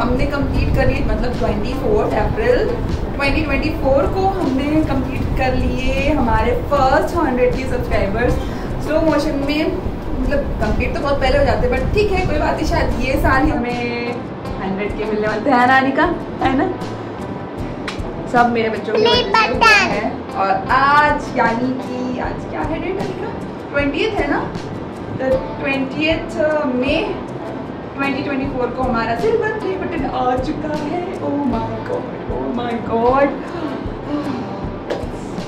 हमने कंप्लीट कर ली, मतलब 24 अप्रैल 2024 को हमने कंप्लीट कर लिए हमारे फर्स्ट 100 के सब्सक्राइबर्स स्लो मोशन में। मतलब कंप्लीट तो बहुत पहले हो जाते, बट ठीक है, कोई बात नहीं, शायद ये साल ही हमें 100 के मिलने वाले हैं ना अनिका, है ना? सब मेरे बच्चों के है। और आज यानी कि आज क्या है डेट अनिका? 20th है ना? तो 20th मई 2024 को हमारा सिल्वर प्ले बटन आ चुका है। Oh my God, oh my God.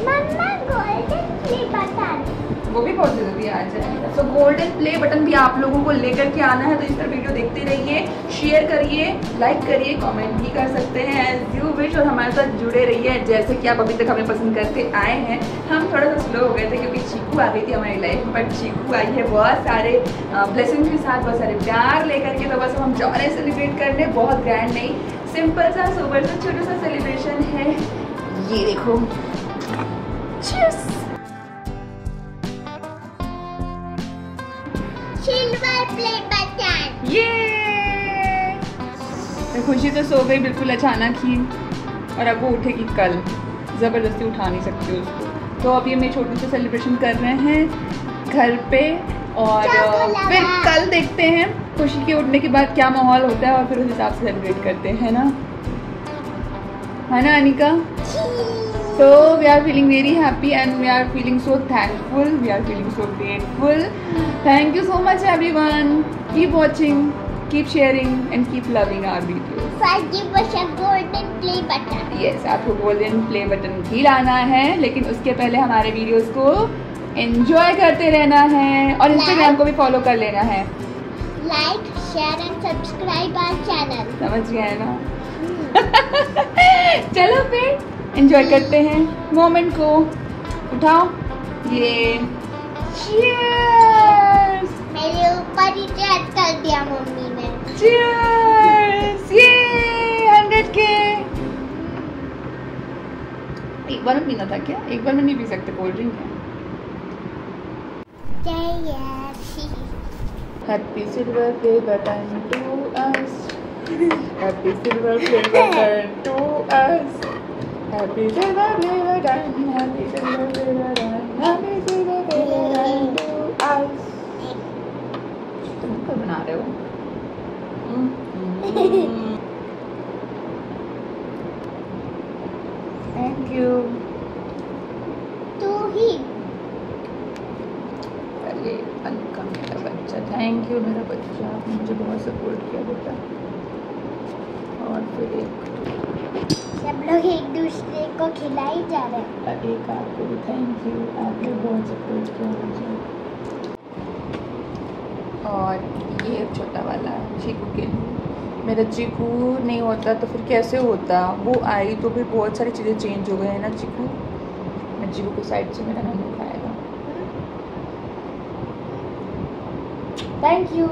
Mamma golden play button वो भी बहुत जल्दी आ जाएगा। सो गोल्डन प्ले बटन भी आप लोगों को लेकर के आना है, तो इस तरह वीडियो देखते रहिए, शेयर करिए, लाइक करिए, कमेंट भी कर सकते हैं एज यू विश, और हमारे साथ जुड़े रहिए जैसे कि आप अभी तक हमें पसंद करते आए हैं। हम थोड़ा सा स्लो हो गए थे क्योंकि चीकू आ गई थी हमारी लाइफ में, बट चीकू आई है बहुत सारे ब्लेसिंग्स के साथ, बहुत सारे प्यार लेकर के। तो बस हम जा रहे हैं सेलिब्रेट करने, बहुत ग्रैंड नहीं, सिंपल सा सोबर सा छोटा सा सेलिब्रेशन है। ये देखो, चीयर्स। Silver play button. ये खुशी तो सो गई बिल्कुल अचानक ही, और अब वो उठेगी कल, ज़बरदस्ती उठा नहीं सकती उसको। तो अब ये मैं छोटू से सेलिब्रेशन कर रहे हैं घर पे, और फिर कल देखते हैं खुशी के उठने के बाद क्या माहौल होता है, और फिर उस हिसाब से सेलिब्रेट करते हैं, है ना Anika? So we are feeling very happy and we are feeling so thankful. We are feeling so grateful. Thank you so much everyone. Keep watching, keep sharing and keep loving our videos. First give us a golden play button. Yes, आपको golden play button भी लाना है, लेकिन उसके पहले हमारे videos को enjoy करते रहना है, और Instagram को भी फॉलो कर लेना है। Like, share and subscribe our channel. समझ गए ना? चलो फिर एंजॉय करते हैं मोमेंट को। उठाओ ये, चीयर्स। मेरे ऊपर ही चैट कर दिया मम्मी ने। चीयर्स। ये 100 के। एक बार में पीना था क्या? एक बार में नहीं पी सकते, कोल्ड ड्रिंक है। Happy silver play button to us, happy silver play button to us, Happy silver play button, happy silver play button, happy silver play button to us. तुम क्या बना रहे हो? Thank you. तू ही। अरे अनका मेरा बच्चा, थैंक यू मेरा बच्चा, आपने मुझे बहुत सपोर्ट किया बेटा। और फिर एक सब लोग एक दूसरे को खिलाई जा रहे हैं। एक आपको भी थैंक यू, आपने बहुत सपोर्ट किया मुझे। और ये छोटा वाला चीकू के लिए, मेरा चीकू नहीं होता तो फिर कैसे होता, वो आई तो फिर बहुत सारी चीज़ें चेंज हो गई है ना चीकू। मैं चीकू को साइड से मेरा नाम लिखाएगा। Thank you.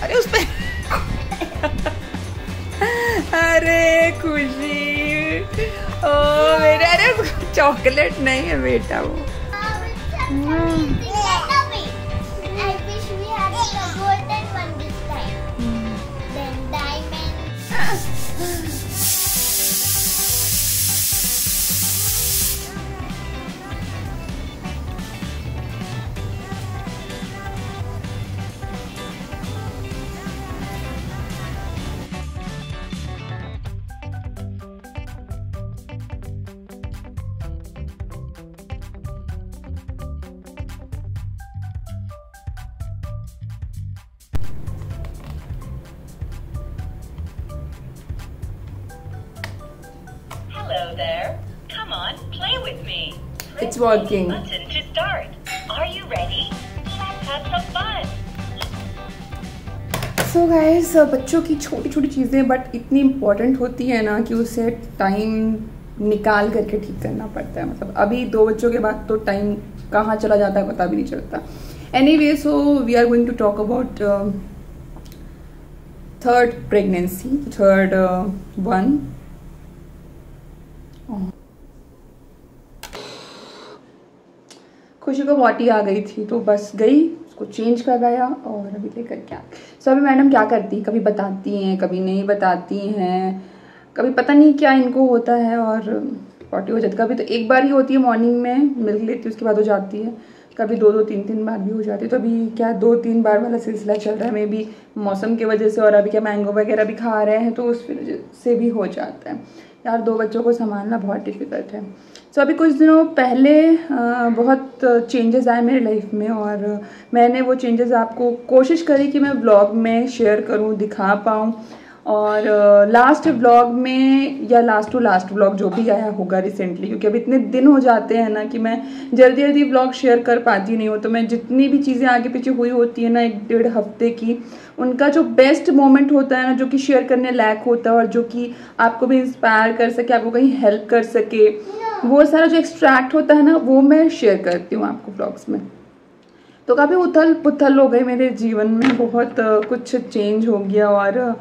अरे उस पे अरे खुशी, ओ मेरा, अरे चॉकलेट नहीं है बेटा वो। there. Come on, play with me. It's working. Button to start. Are you ready? Let's have some fun. So guys, बच्चों की छोटी छोटी चीज़ें बट इतनी इम्पोर्टेंट होती है ना कि उसे टाइम निकाल करके ठीक करना पड़ता है। मतलब अभी 2 बच्चों के बाद तो टाइम कहाँ चला जाता है पता भी नहीं चलता। Anyway, so we are going to talk about third pregnancy, third one. खुशी को वॉटी आ गई थी तो बस गई, उसको चेंज करवाया और अभी लेकर क्या। सो अभी मैडम क्या करती, कभी बताती हैं कभी नहीं बताती हैं, कभी पता नहीं क्या इनको होता है और वॉटी हो जाती। कभी तो एक बार ही होती है, मॉर्निंग में मिल्क लेती है उसके बाद हो जाती है, कभी 2-2 3-3 बार भी हो जाती है। तो अभी क्या 2-3 बार वाला सिलसिला चल रहा है, मे बी मौसम की वजह से, और अभी क्या मैंगो वगैरह भी खा रहे हैं तो उस वजह से भी हो जाता है। यार 2 बच्चों को संभालना बहुत डिफ़िकल्ट है। सो अभी कुछ दिनों पहले बहुत चेंजेस आए मेरी लाइफ में और मैंने वो चेंजेस आपको कोशिश करी कि मैं व्लॉग में शेयर करूं, दिखा पाऊं। और लास्ट व्लॉग में या लास्ट टू लास्ट व्लॉग जो भी आया होगा रिसेंटली, क्योंकि अब इतने दिन हो जाते हैं ना कि मैं जल्दी जल्दी व्लॉग शेयर कर पाती नहीं हूँ। तो मैं जितनी भी चीज़ें आगे पीछे हुई होती है ना 1-1.5 हफ्ते की, उनका जो बेस्ट मोमेंट होता है ना, जो कि शेयर करने लायक होता है और जो कि आपको भी इंस्पायर कर सके, आपको कहीं हेल्प कर सके, वो सारा जो एक्सट्रैक्ट होता है ना वो मैं शेयर करती हूँ आपको व्लॉग्स में। तो काफ़ी उथल पुथल हो गई मेरे जीवन में, बहुत कुछ चेंज हो गया और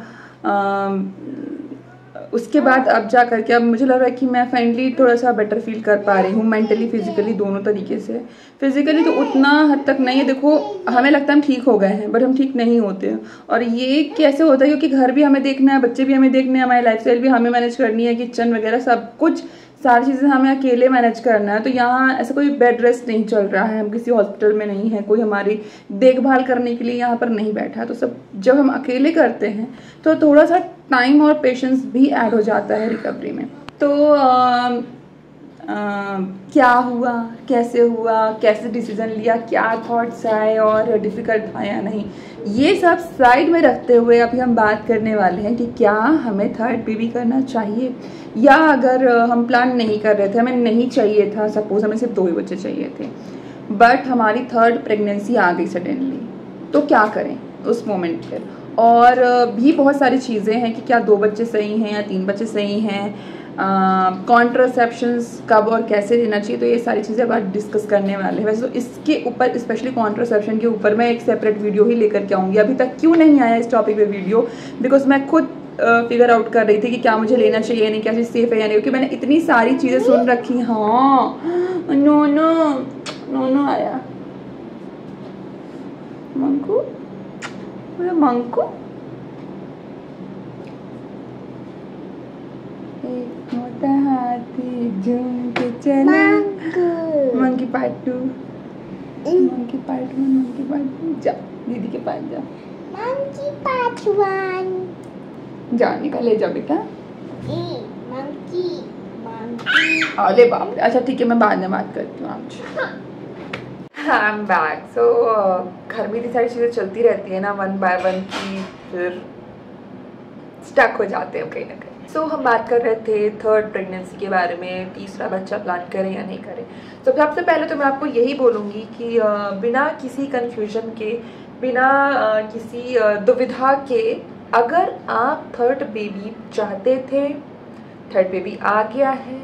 उसके बाद अब जा करके अब मुझे लग रहा है कि मैं फाइनली थोड़ा सा बेटर फील कर पा रही हूँ, मेंटली फिजिकली दोनों तरीके से। फिजिकली तो उतना हद तक नहीं है, देखो हमें लगता है हम ठीक हो गए हैं बट हम ठीक नहीं होते हैं। और ये कैसे होता है, क्योंकि घर भी हमें देखना है, बच्चे भी हमें देखने हैं, हमारी लाइफस्टाइल भी हमें मैनेज करनी है, किचन वगैरह सब कुछ सारी चीज़ें हमें अकेले मैनेज करना है। तो यहाँ ऐसा कोई बेड रेस्ट नहीं चल रहा है, हम किसी हॉस्पिटल में नहीं है, कोई हमारी देखभाल करने के लिए यहाँ पर नहीं बैठा है। तो सब जब हम अकेले करते हैं तो थोड़ा सा टाइम और पेशेंस भी ऐड हो जाता है रिकवरी में। तो क्या हुआ, कैसे हुआ, कैसे डिसीजन लिया, क्या थॉट्स आए और डिफ़िकल्ट था या नहीं, ये सब साइड में रखते हुए अभी हम बात करने वाले हैं कि क्या हमें थर्ड बेबी करना चाहिए, या अगर हम प्लान नहीं कर रहे थे, हमें नहीं चाहिए था, सपोज हमें सिर्फ 2 ही बच्चे चाहिए थे बट हमारी थर्ड प्रेगनेंसी आ गई सडनली, तो क्या करें उस मोमेंट पर। और भी बहुत सारी चीज़ें हैं कि क्या 2 बच्चे सही हैं या 3 बच्चे सही हैं, कॉन्ट्रासेप्शंस कब और कैसे लेना चाहिए, तो ये सारी चीज़ें बात डिस्कस करने वाले हैं। वैसे तो इसके ऊपर स्पेशली कॉन्ट्रासेप्शन के ऊपर मैं एक सेपरेट वीडियो ही लेकर के आऊँगी। अभी तक क्यों नहीं आया इस टॉपिक पे वीडियो, बिकॉज मैं खुद फिगर आउट कर रही थी कि क्या मुझे लेना चाहिए नहीं, क्या चीज़ सेफ है या नहीं, क्योंकि मैंने इतनी सारी चीज़ें सुन रखी। हाँ नो नो नो नो आया मंकू, मंकू एक मोटा हाथी झूम के चले, monkey part 2, monkey part 1, monkey part 2, जा दीदी के पास जा, मंकी पार्ट 1 जा निकल ले जा बेटा, मंकी मंकी। अरे बाप रे, अच्छा ठीक है मैं बाद में बात करती हूँ आपसे। I am back. सो घर में इतनी सारी चीज़ें चलती रहती है ना 1 by 1 की, फिर स्टक हो जाते हैं कहीं ना कहीं। सो हम बात कर रहे थे थर्ड प्रेगनेंसी के बारे में, तीसरा बच्चा प्लान करें या नहीं करें। तो सबसे पहले तो मैं आपको यही बोलूँगी कि बिना किसी कन्फ्यूजन के, बिना किसी दुविधा के, अगर आप थर्ड बेबी चाहते थे, थर्ड बेबी आ गया है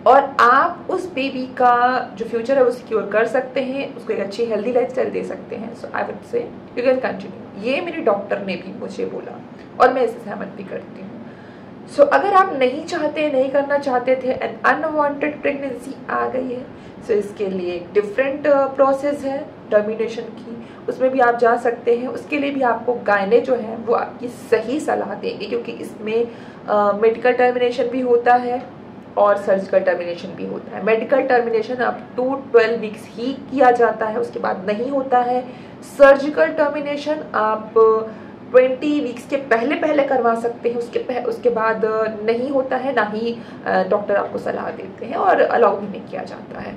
और आप उस बेबी का जो फ्यूचर है वो सिक्योर कर सकते हैं, उसको एक अच्छी हेल्दी लाइफस्टाइल दे सकते हैं, so I would say you can continue. ये मेरी डॉक्टर ने भी मुझे बोला और मैं इससे सहमत भी करती हूँ। सो अगर आप नहीं चाहते, नहीं करना चाहते थे एंड अनवांटेड प्रेगनेंसी आ गई है, सो इसके लिए एक डिफरेंट प्रोसेस है टर्मिनेशन की, उसमें भी आप जा सकते हैं। उसके लिए भी आपको गायने जो है वो आपकी सही सलाह देंगे, क्योंकि इसमें मेडिकल टर्मिनेशन भी होता है और सर्जिकल टर्मिनेशन भी होता है। Medical termination up to 12 weeks ही किया जाता है, उसके बाद नहीं होता है। सर्जिकल टर्मिनेशन आप 20 वीक्स के पहले करवा सकते हैं, उसके बाद नहीं होता है, ना ही डॉक्टर आपको सलाह देते हैं और अलाउ भी नहीं किया जाता है।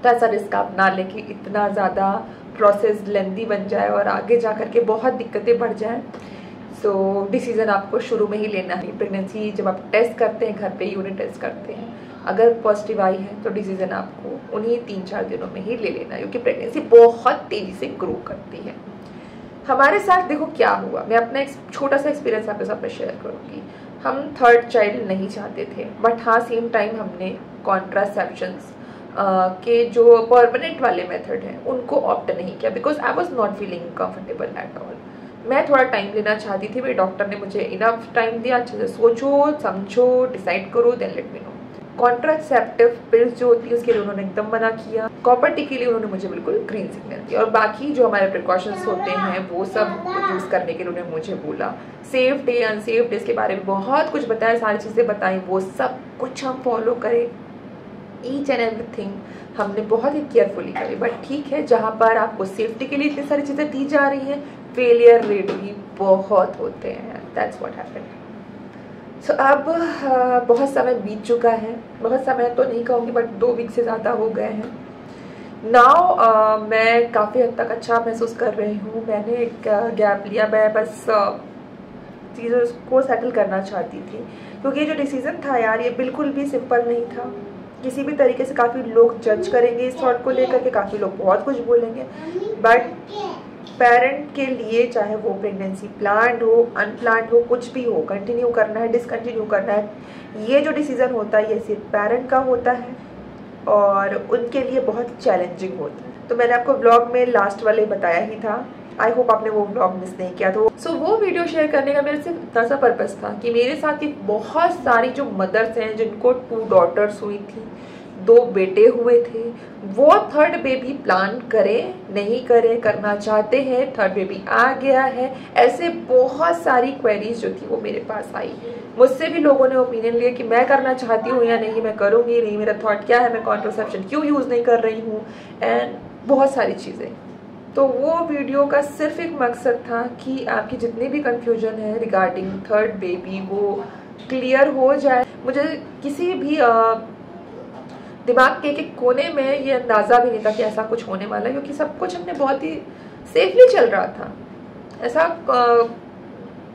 तो ऐसा रिस्क आप ना लें कि इतना ज़्यादा प्रोसेस लेंदी बन जाए और आगे जा कर के बहुत दिक्कतें बढ़ जाएं। सो डिसीज़न आपको शुरू में ही लेना है। प्रेगनेंसी जब आप टेस्ट करते हैं, घर पे ही उन्हें टेस्ट करते हैं, अगर पॉजिटिव आई है तो डिसीज़न आपको उन्हीं 3-4 दिनों में ही ले लेना है, क्योंकि प्रेगनेंसी बहुत तेज़ी से ग्रो करती है। हमारे साथ देखो क्या हुआ, मैं अपना एक छोटा सा एक्सपीरियंस आपके साथ में शेयर करूँगी। हम 3rd चाइल्ड नहीं चाहते थे, बट हाँ सेम टाइम हमने कॉन्ट्रासेप्शंस के जो परमानेंट वाले मेथड हैं उनको ऑप्ट नहीं किया, because I was not feeling comfortable at all. मैं थोड़ा टाइम लेना चाहती थी, मेरे डॉक्टर ने मुझे इनफ टाइम दिया, अच्छे से सोचो समझो डिसाइड करो then let me know. Contraceptive pills जो होती है उसके लिए उन्होंने एकदम मना किया, कॉपर टी के लिए उन्होंने मुझे बिल्कुल ग्रीन सिग्नल दिया, और बाकी जो हमारे प्रिकॉशंस होते हैं वो सब यूज़ करने के लिए उन्होंने मुझे बोला। सेफ डे अनसेफ डे के बारे में बहुत कुछ बताया, सारी चीज़ें बताई, वो सब कुछ हम फॉलो करें, ईच एंड एवरीथिंग हमने बहुत ही केयरफुली करी। बट ठीक है, जहाँ पर आपको सेफ्टी के लिए इतनी सारी चीज़ें दी जा रही हैं, फेलियर रेट भी बहुत होते हैं। That's what happened. सो अब बहुत समय बीत चुका है, बहुत समय तो नहीं कहूँगी बट 2 वीक से ज़्यादा हो गए हैं। नाउ मैं काफ़ी हद तक अच्छा महसूस कर रही हूँ। मैंने एक गैप लिया, मैं बस चीज़ों को सेटल करना चाहती थी, क्योंकि ये जो डिसीज़न था यार ये बिल्कुल भी सिंपल नहीं था। किसी भी तरीके से काफ़ी लोग जज करेंगे इस थॉट को लेकर के, काफ़ी लोग बहुत कुछ बोलेंगे, बट पेरेंट के लिए चाहे वो प्रेगनेंसी प्लान्ड हो अनप्लान्ड हो कुछ भी हो, कंटिन्यू करना है डिसकंटिन्यू करना है, ये जो डिसीज़न होता है ये सिर्फ पेरेंट का होता है और उनके लिए बहुत चैलेंजिंग होता है। तो मैंने आपको व्लॉग में लास्ट वाले बताया ही था, आई होप आपने वो व्लॉग मिस नहीं किया। तो वो वीडियो शेयर करने का मेरे सिर्फ इतना सा पर्पस था कि मेरे साथ ही बहुत सारी जो मदर्स हैं जिनको 2 डॉटर्स हुई थी, 2 बेटे हुए थे, वो 3rd बेबी प्लान करें नहीं करें, करना चाहते हैं, 3rd बेबी आ गया है, ऐसे बहुत सारी क्वेरीज जो थी वो मेरे पास आई। मुझसे भी लोगों ने ओपिनियन लिया कि मैं करना चाहती हूँ या नहीं, मैं करूँगी नहीं, मेरा थॉट क्या है, मैं कॉन्ट्रासेप्शन क्यों यूज़ नहीं कर रही हूँ, एंड बहुत सारी चीज़ें। तो वो वीडियो का सिर्फ एक मकसद था कि आपकी जितनी भी कन्फ्यूजन है रिगार्डिंग 3rd बेबी वो क्लियर हो जाए। मुझे किसी भी दिमाग के एक कोने में ये अंदाज़ा भी नहीं था कि ऐसा कुछ होने वाला है, क्योंकि सब कुछ हमने बहुत ही सेफली चल रहा था। ऐसा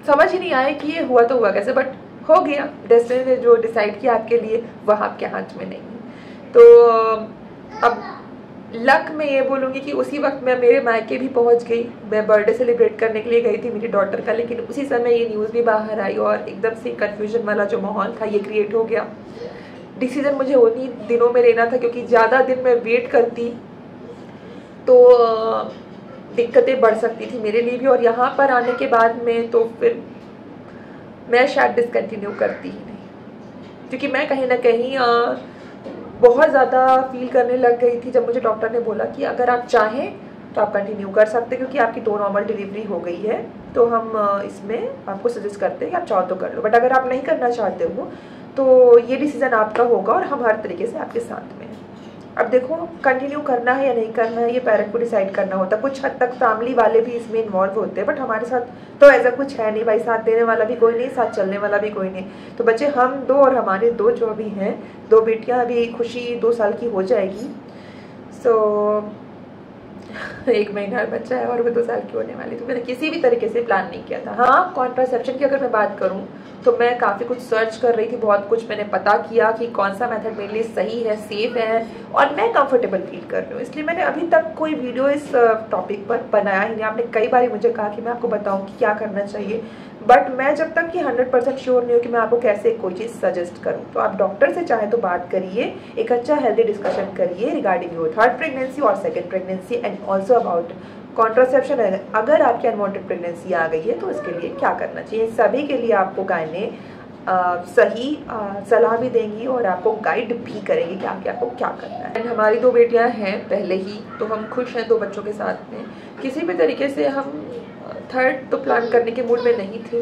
समझ ही नहीं आया कि ये हुआ तो हुआ कैसे, बट हो गया। डेस्टिनी ने जो डिसाइड किया आपके लिए वह आपके हाथ में नहीं। तो अब लक मैं ये बोलूँगी कि उसी वक्त मैं मेरे मायके भी पहुँच गई। मैं बर्थडे सेलिब्रेट करने के लिए गई थी मेरी डॉटर का, लेकिन उसी समय ये न्यूज़ भी बाहर आई और एकदम से कन्फ्यूजन वाला जो माहौल था ये क्रिएट हो गया। डिसीज़न मुझे उन्हीं दिनों में लेना था, क्योंकि ज़्यादा दिन मैं वेट करती तो दिक्कतें बढ़ सकती थी मेरे लिए भी, और यहाँ पर आने के बाद में तो फिर मैं शायद डिसकंटिन्यू करती ही नहीं, क्योंकि मैं कहीं ना कहीं बहुत ज़्यादा फील करने लग गई थी जब मुझे डॉक्टर ने बोला कि अगर आप चाहें तो आप कंटिन्यू कर सकते हैं, क्योंकि आपकी 2 नॉर्मल डिलीवरी हो गई है, तो हम इसमें आपको सजेस्ट करते हैं कि आप चाहो तो कर लो, बट अगर आप नहीं करना चाहते हो तो ये डिसीज़न आपका होगा और हम हर तरीके से आपके साथ में हैं। अब देखो कंटिन्यू करना है या नहीं करना है ये पेरेंट को डिसाइड करना होता है। कुछ हद तक फैमिली वाले भी इसमें इन्वॉल्व होते हैं, बट हमारे साथ तो ऐसा कुछ है नहीं भाई, साथ देने वाला भी कोई नहीं, साथ चलने वाला भी कोई नहीं। तो बच्चे हम 2 और हमारे 2 जो अभी हैं, 2 बेटियां, अभी खुशी 2 साल की हो जाएगी, सो 1 महीना बच्चा है और वो 2 साल की होने वाली। तो मैंने किसी भी तरीके से प्लान नहीं किया था। हाँ, कॉन्ट्रासेप्शन की अगर मैं बात करूँ तो मैं काफ़ी कुछ सर्च कर रही थी, बहुत कुछ मैंने पता किया कि कौन सा मेथड मेरे लिए सही है, सेफ है और मैं कंफर्टेबल फील कर रही हूँ। इसलिए मैंने अभी तक कोई वीडियो इस टॉपिक पर बनाया ही नहीं। आपने कई बार मुझे कहा कि मैं आपको बताऊँ कि क्या करना चाहिए, बट मैं जब तक कि 100% श्योर नहीं हूँ कि मैं आपको कैसे कोई चीज़ सजेस्ट करूँ। तो आप डॉक्टर से चाहे तो बात करिए, एक अच्छा हेल्दी डिस्कशन करिए रिगार्डिंग योर 3rd प्रेगनेंसी और 2nd pregnancy and also about contraception. अगर आपकी अनवांटेड प्रेगनेंसी आ गई है तो इसके लिए क्या करना चाहिए, सभी के लिए आपको गायने सही सलाह भी देंगी और आपको गाइड भी करेंगी कि आगे आपको क्या करना है। हमारी 2 बेटियां हैं पहले ही, तो हम खुश हैं 2 बच्चों के साथ में। किसी भी तरीके से हम 3rd तो प्लान करने के मूड में नहीं थे,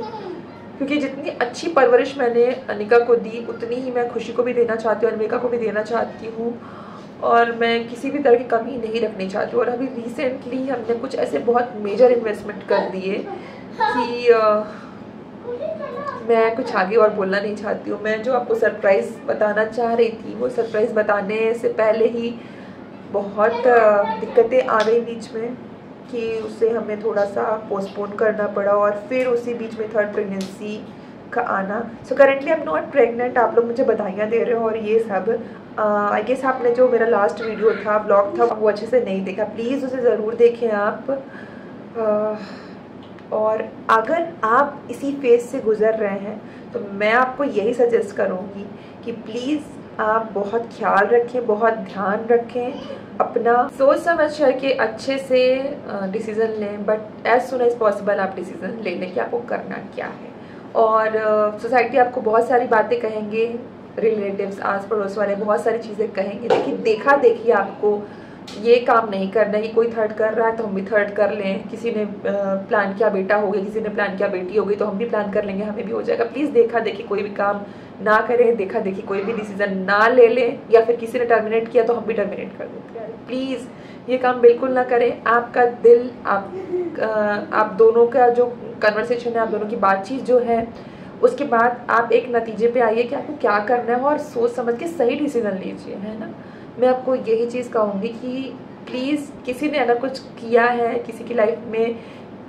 क्योंकि जितनी अच्छी परवरिश मैंने अनिका को दी उतनी ही मैं खुशी को भी देना चाहती हूँ, अनिका को भी देना चाहती हूँ, और मैं किसी भी तरह की कमी नहीं रखनी चाहती हूँ। और अभी रिसेंटली हमने कुछ ऐसे बहुत मेजर इन्वेस्टमेंट कर दिए कि मैं कुछ आगे और बोलना नहीं चाहती हूँ। मैं जो आपको सरप्राइज़ बताना चाह रही थी वो सरप्राइज़ बताने से पहले ही बहुत दिक्कतें आ गई बीच में। कि उसे हमें थोड़ा सा पोस्टपोन करना पड़ा और फिर उसी बीच में थर्ड प्रेगनेंसी का आना। So currently I am not pregnant. आप लोग मुझे बधाइयाँ दे रहे हो और ये सब। आई गेस आपने जो मेरा लास्ट वीडियो था, ब्लॉग था, वो अच्छे से नहीं देखा। प्लीज़ उसे ज़रूर देखें आप। और अगर आप इसी फेज से गुज़र रहे हैं तो मैं आपको यही सजेस्ट करूँगी कि प्लीज़ आप बहुत ख्याल रखें, बहुत ध्यान रखें, अपना सोच समझ करके अच्छे से डिसीज़न लें। But as soon as possible आप डिसीज़न ले लें कि आपको करना क्या है। और सोसाइटी आपको बहुत सारी बातें कहेंगे, रिलेटिव्स, आस पड़ोस वाले बहुत सारी चीज़ें कहेंगे। देखिए देखा देखिए आपको ये काम नहीं करना है कि कोई थर्ड कर रहा है तो हम भी थर्ड कर लें। किसी ने प्लान किया बेटा हो गया, किसी ने प्लान किया बेटी हो गई, तो हम भी प्लान कर लेंगे, हमें भी हो जाएगा। प्लीज़ देखा देखी कोई भी काम ना करें, देखा देखी कोई भी डिसीजन ना ले लें। या फिर किसी ने टर्मिनेट किया तो हम भी टर्मिनेट कर देते हैं। प्लीज़ ये काम बिल्कुल ना करें। आपका दिल, आप दोनों का जो कन्वर्सेशन है, आप दोनों की बातचीत जो है, उसके बाद आप एक नतीजे पे आइए कि आपको क्या करना है और सोच समझ के सही डिसीजन लीजिए, है ना। मैं आपको यही चीज़ कहूँगी कि प्लीज़ किसी ने अगर कुछ किया है, किसी की लाइफ में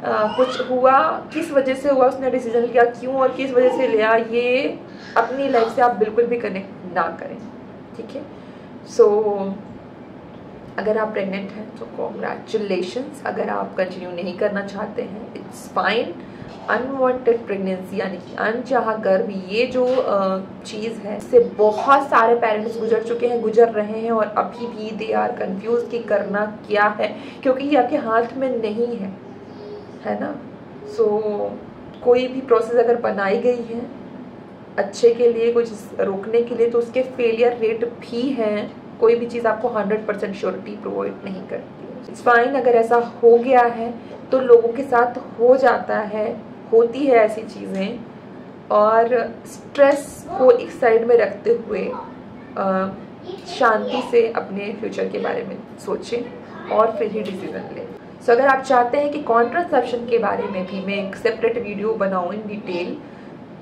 कुछ हुआ, किस वजह से हुआ, उसने डिसीजन लिया क्यों और किस वजह से लिया, ये अपनी लाइफ से आप बिल्कुल भी कनेक्ट ना करें, ठीक है। सो अगर आप प्रेग्नेंट हैं तो कॉन्ग्रेचुलेशंस। अगर आप कंटिन्यू नहीं करना चाहते हैं, इट्स फाइन। अनवांटेड प्रेगनेंसी यानी कि अनचाहा गर्भ, ये जो चीज़ है, इससे बहुत सारे पेरेंट्स गुजर चुके हैं, गुजर रहे हैं और अभी भी दे आर कंफ्यूज कि करना क्या है, क्योंकि ये आपके हाथ में नहीं है ना। सो कोई भी प्रोसेस अगर बनाई गई है अच्छे के लिए, कुछ रोकने के लिए, तो उसके फेलियर रेट भी हैं। कोई भी चीज़ आपको 100% श्योरिटी प्रोवाइड नहीं करती। It's fine. अगर ऐसा हो गया है तो लोगों के साथ हो जाता है, होती है ऐसी चीज़ें। और स्ट्रेस को एक साइड में रखते हुए शांति से अपने फ्यूचर के बारे में सोचें और फिर ही डिसीजन लें। सो अगर आप चाहते हैं कि कॉन्ट्रासेप्शन के बारे में भी मैं एक सेपरेट वीडियो बनाऊँ इन डिटेल,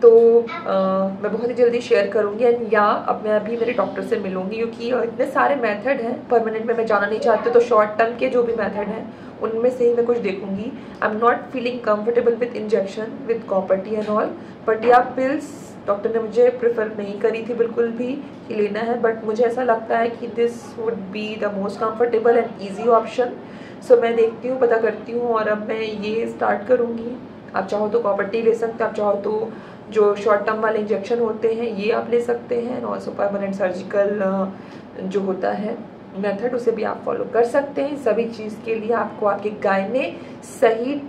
तो मैं बहुत ही जल्दी शेयर करूँगी। एंड या अब मैं अभी मेरे डॉक्टर से मिलूँगी, क्योंकि इतने सारे मेथड हैं। परमानेंट में मैं जाना नहीं चाहती, तो शॉर्ट टर्म के जो भी मेथड हैं उनमें से ही मैं कुछ देखूँगी। I am not feeling comfortable with injection, with copper T and all. But या पिल्स डॉक्टर ने मुझे प्रेफर नहीं करी थी बिल्कुल भी कि लेना है, बट मुझे ऐसा लगता है कि this would be the most comfortable and easy option. So मैं देखती हूँ, पता करती हूँ और अब मैं ये स्टार्ट करूँगी। आप चाहो तो कॉपर टी ले सकते हैं, आप चाहो तो जो शॉर्ट टर्म वाले इंजेक्शन होते हैं ये आप ले सकते हैं। और ऑल्सो परमानेंट सर्जिकल जो होता है मेथड, उसे भी आप फॉलो कर सकते हैं। सभी चीज़ के लिए आपको आपके गायने सही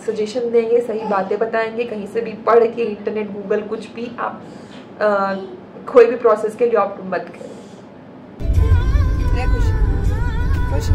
सजेशन देंगे, सही बातें बताएंगे। कहीं से भी पढ़ के, इंटरनेट, गूगल, कुछ भी आप कोई भी प्रोसेस के लिए ऑप्ट मत करें। खुश खुश